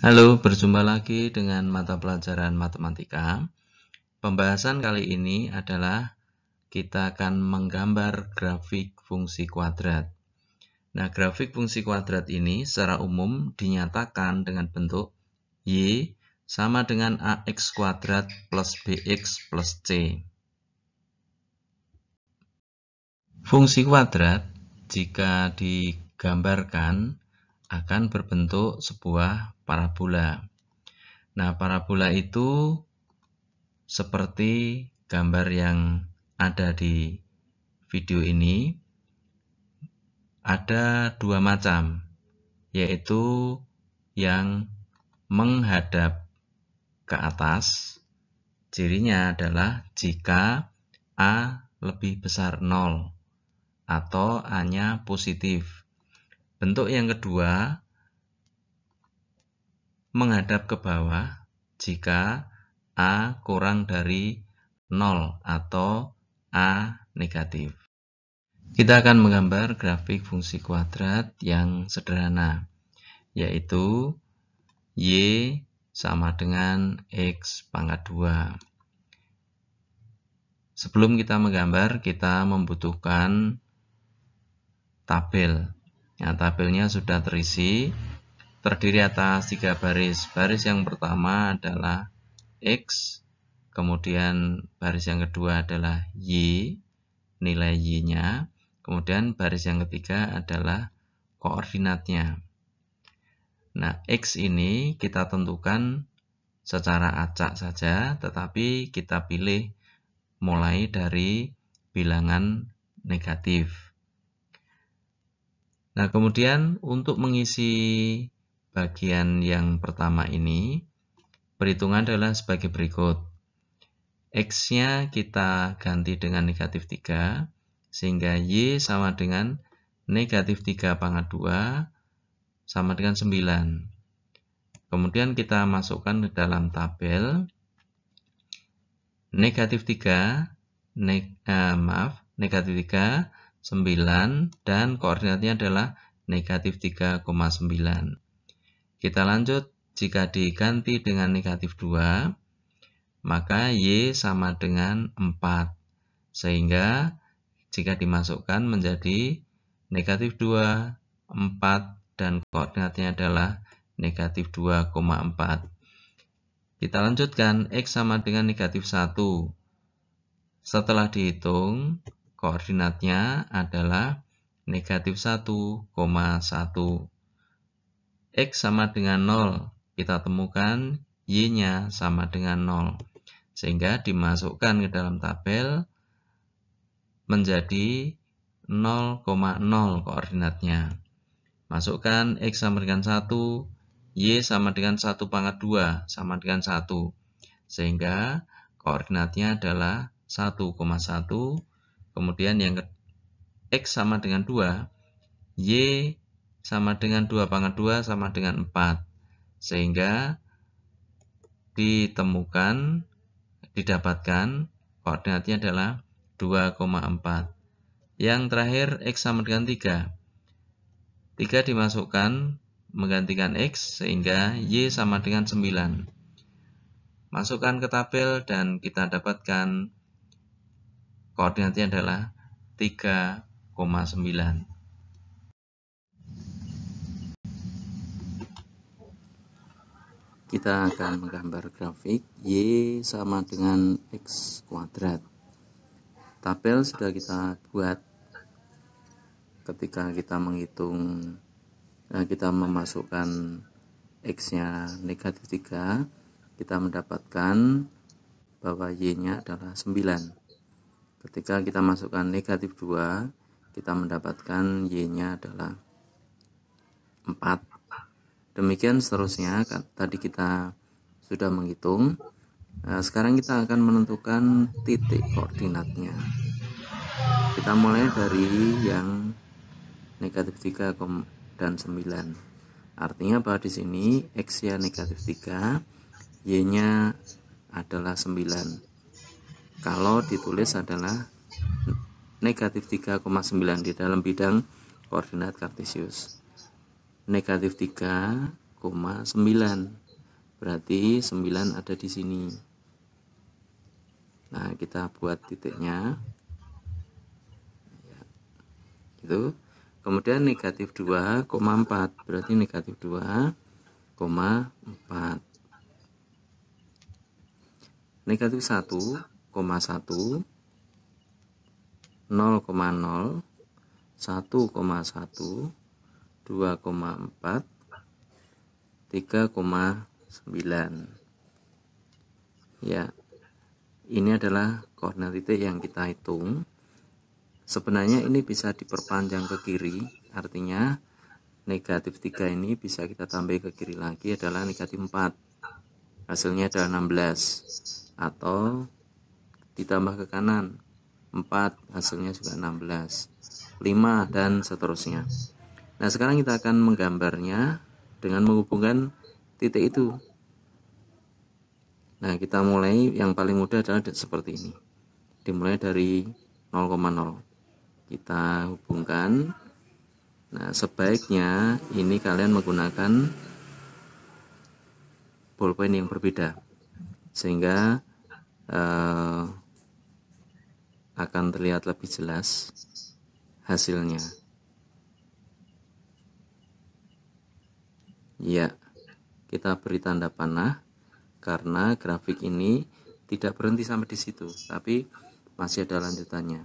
Halo, berjumpa lagi dengan mata pelajaran matematika. Pembahasan kali ini adalah kita akan menggambar grafik fungsi kuadrat. Nah, grafik fungsi kuadrat ini secara umum dinyatakan dengan bentuk Y sama dengan AX kuadrat plus BX plus C. Fungsi kuadrat jika digambarkan akan berbentuk sebuah parabola. Nah, parabola itu seperti gambar yang ada di video ini, ada dua macam, yaitu yang menghadap ke atas. Cirinya adalah jika A lebih besar 0 atau A-nya positif. Bentuk yang kedua menghadap ke bawah jika A kurang dari 0 atau A negatif. Kita akan menggambar grafik fungsi kuadrat yang sederhana, yaitu Y sama dengan X pangkat 2. Sebelum kita menggambar, kita membutuhkan tabel. Nah, tabelnya sudah terisi, terdiri atas 3 baris. Baris yang pertama adalah X, kemudian baris yang kedua adalah Y, nilai Y-nya, kemudian baris yang ketiga adalah koordinatnya. Nah, X ini kita tentukan secara acak saja, tetapi kita pilih mulai dari bilangan negatif. Nah, kemudian untuk mengisi bagian yang pertama ini, perhitungan adalah sebagai berikut. X-nya kita ganti dengan negatif 3, sehingga Y sama dengan negatif 3 pangkat 2 sama dengan 9. Kemudian kita masukkan ke dalam tabel negatif 3, negatif 3, 9, dan koordinatnya adalah negatif 3,9. Kita lanjut, jika diganti dengan negatif 2, maka Y sama dengan 4. Sehingga jika dimasukkan menjadi negatif 2, 4, dan koordinatnya adalah negatif 2,4. Kita lanjutkan, X sama dengan negatif 1. Setelah dihitung, koordinatnya adalah negatif 1,1. X sama dengan 0. Kita temukan Y-nya sama dengan 0. Sehingga dimasukkan ke dalam tabel menjadi 0,0 koordinatnya. Masukkan X sama dengan 1, Y sama dengan 1 pangkat 2 sama dengan 1. Sehingga koordinatnya adalah 1,1. Kemudian yang X sama dengan 2, Y sama dengan 2 pangkat 2 sama dengan 4. Sehingga didapatkan koordinatnya adalah 2,4. Yang terakhir X sama dengan 3. 3 dimasukkan menggantikan X sehingga Y sama dengan 9. Masukkan ke tabel dan kita dapatkan koordinatnya adalah 3,9. Kita akan menggambar grafik Y sama dengan X kuadrat. Tabel sudah kita buat. Ketika kita menghitung, kita memasukkan X-nya negatif 3, kita mendapatkan bahwa Y-nya adalah 9. Ketika kita masukkan negatif 2, kita mendapatkan Y-nya adalah 4. Demikian seterusnya, tadi kita sudah menghitung. Sekarang kita akan menentukan titik koordinatnya. Kita mulai dari yang negatif 3 dan 9. Artinya bahwa di sini X-nya negatif 3, Y-nya adalah 9. Kalau ditulis adalah negatif 3,9 di dalam bidang koordinat kartesius. Negatif 3,9 Berarti 9 ada di sini. Nah, kita buat titiknya. Gitu. Kemudian negatif 2,4, berarti negatif 2,4. Negatif 1,1, 0,0, 1,1, 2,4, 3,9. Ya, ini adalah koordinat titik yang kita hitung. Sebenarnya ini bisa diperpanjang ke kiri, artinya negatif 3 ini bisa kita tambah ke kiri lagi adalah negatif 4. Hasilnya adalah 16. Atau ditambah ke kanan 4, hasilnya juga 16, 5, dan seterusnya. Nah, sekarang kita akan menggambarnya dengan menghubungkan titik itu. Nah, kita mulai, yang paling mudah adalah seperti ini. Dimulai dari 0,0. Kita hubungkan. Nah, sebaiknya ini kalian menggunakan ballpoint yang berbeda, sehingga akan terlihat lebih jelas hasilnya. Ya, kita beri tanda panah karena grafik ini tidak berhenti sampai di situ, tapi masih ada lanjutannya.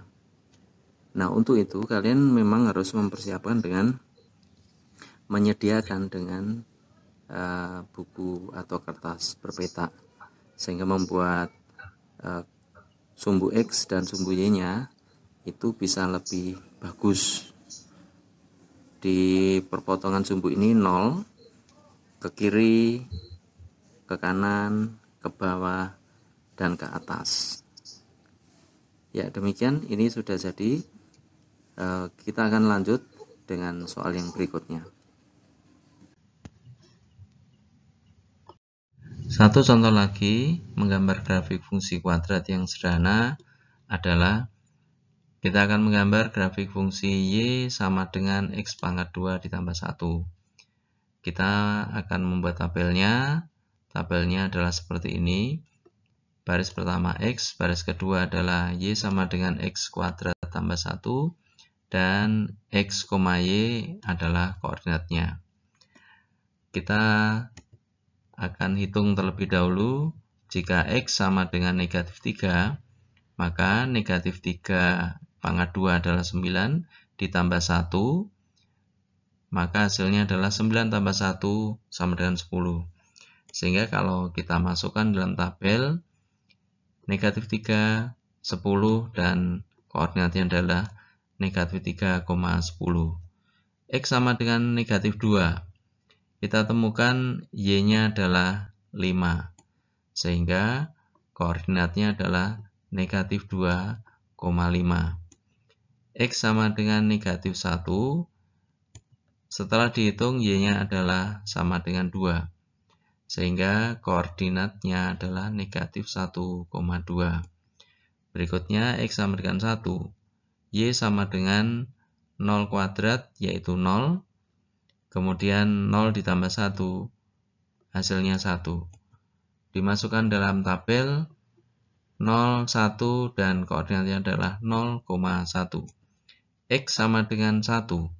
Nah, untuk itu kalian memang harus mempersiapkan dengan menyediakan dengan buku atau kertas berpeta, sehingga membuat sumbu X dan sumbu Y-nya itu bisa lebih bagus. Di perpotongan sumbu ini 0, ke kiri, ke kanan, ke bawah, dan ke atas. Ya, demikian, ini sudah jadi. Kita akan lanjut dengan soal yang berikutnya. Satu contoh lagi menggambar grafik fungsi kuadrat yang sederhana adalah kita akan menggambar grafik fungsi Y sama dengan X pangkat 2 ditambah 1. Kita akan membuat tabelnya. Tabelnya adalah seperti ini. Baris pertama X, baris kedua adalah Y sama dengan X kuadrat tambah 1. Dan X, Y adalah koordinatnya. Kita akan hitung terlebih dahulu. Jika X sama dengan negatif 3, maka negatif 3 pangkat 2 adalah 9 ditambah 1, maka hasilnya adalah 9 tambah 1 sama dengan 10. Sehingga kalau kita masukkan dalam tabel, negatif 3, 10, dan koordinatnya adalah negatif 3,10. X sama dengan negatif 2. Kita temukan Y-nya adalah 5. Sehingga koordinatnya adalah negatif 2,5. X sama dengan negatif 1. Setelah dihitung, Y-nya adalah sama dengan 2. Sehingga koordinatnya adalah negatif 1,2. Berikutnya, X sama dengan 1. Y sama dengan 0 kuadrat, yaitu 0. Kemudian 0 ditambah 1, hasilnya 1. Dimasukkan dalam tabel 0, 1, dan koordinatnya adalah 0,1. X sama dengan 1.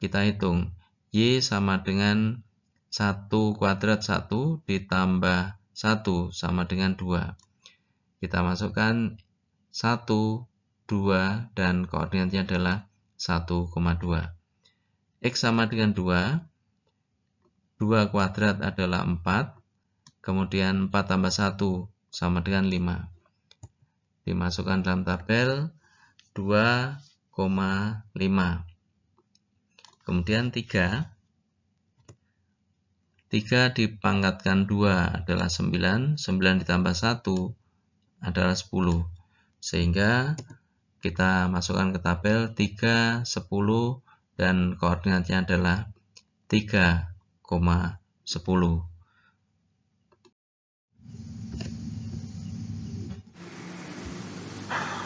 Kita hitung. Y sama dengan 1 kuadrat 1 ditambah 1 sama dengan 2. Kita masukkan 1, 2, dan koordinatnya adalah 1,2. X sama dengan 2. 2 kuadrat adalah 4. Kemudian 4 tambah 1 sama dengan 5. Dimasukkan dalam tabel 2,5. Kemudian 3. 3 dipangkatkan 2 adalah 9. 9 ditambah 1 adalah 10. Sehingga kita masukkan ke tabel 3, 10, dan koordinatnya adalah 3,10.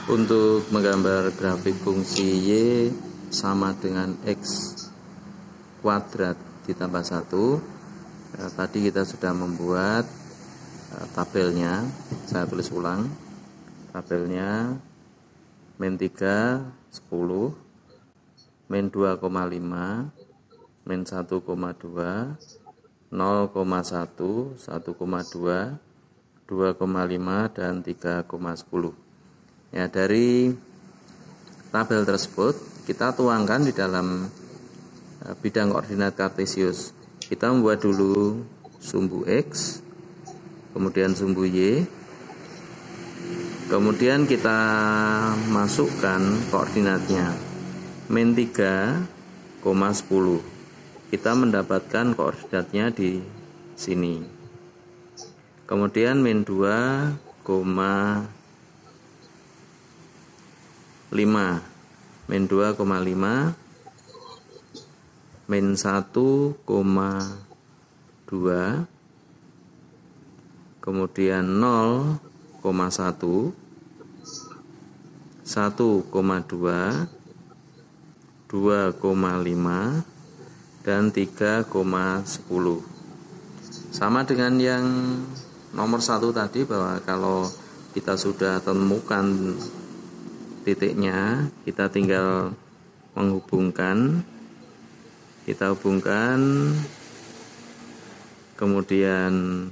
Untuk menggambar grafik fungsi Y sama dengan X kuadrat ditambah 1, Tadi kita sudah membuat tabelnya. Saya tulis ulang. Tabelnya min 3 10, min 2,5, min 1,2, 0,1, 1,2, 2,5 dan 3,10. Ya, dari tabel tersebut kita tuangkan di dalam bidang koordinat kartesius. Kita membuat dulu sumbu X, kemudian sumbu Y, kemudian kita masukkan koordinatnya min 3,10. Kita mendapatkan koordinatnya di sini. Kemudian min 2,5, min 2,5, min 1,2, kemudian 0,1, 1,2, 2,5 dan 3,10. Sama dengan yang nomor 1 tadi, bahwa kalau kita sudah temukan titiknya, kita tinggal menghubungkan. Kita hubungkan, kemudian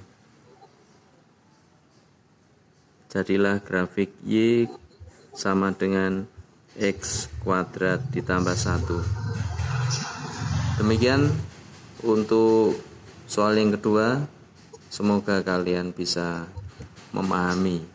jadilah grafik Y sama dengan X kuadrat ditambah 1. Demikian untuk soal yang kedua. Semoga kalian bisa memahami